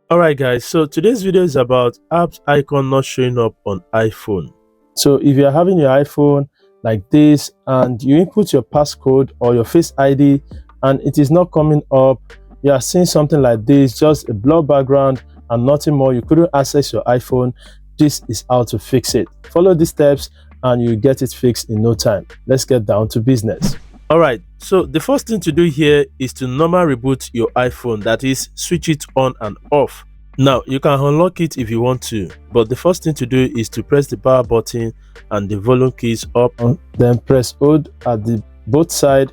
Alright guys, so today's video is about apps icon not showing up on iPhone. So if you're having your iPhone like this and you input your passcode or your Face ID and it is not coming up, you are seeing something like this, just a blur background and nothing more, you couldn't access your iPhone, this is how to fix it. Follow these steps and you get it fixed in no time. Let's get down to business. Alright, so the first thing to do here is to normal reboot your iPhone, that is, switch it on and off. Now you can unlock it if you want to, but the first thing to do is to press the power button and the volume keys up, then press hold at the both side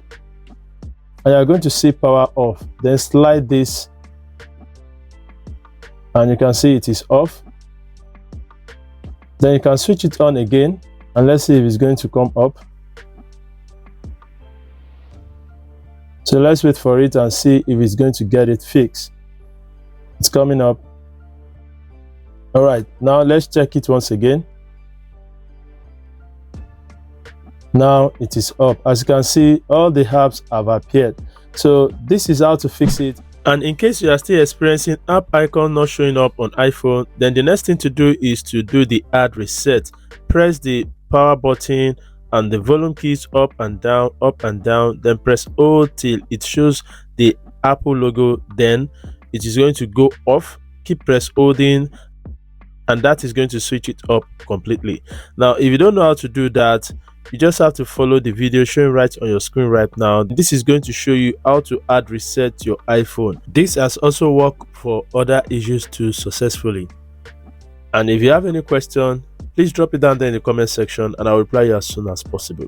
and you're going to see power off. Then slide this and you can see it is off. Then you can switch it on again and let's see if it's going to come up. So let's wait for it and see if it's going to get it fixed. It's coming up. All right, now let's check it once again. Now it is up. As you can see, all the apps have appeared. So this is how to fix it. And in case you are still experiencing app icon not showing up on iPhone, then the next thing to do is to do the hard reset. Press the power button and the volume keys up and down, then press hold till it shows the Apple logo. Then it is going to go off. Keep press holding and that is going to switch it up completely. Now if you don't know how to do that, you just have to follow the video showing right on your screen right now. This is going to show you how to hard reset your iPhone. This has also worked for other issues too successfully. And if you have any question, please drop it down there in the comment section and I will reply you as soon as possible.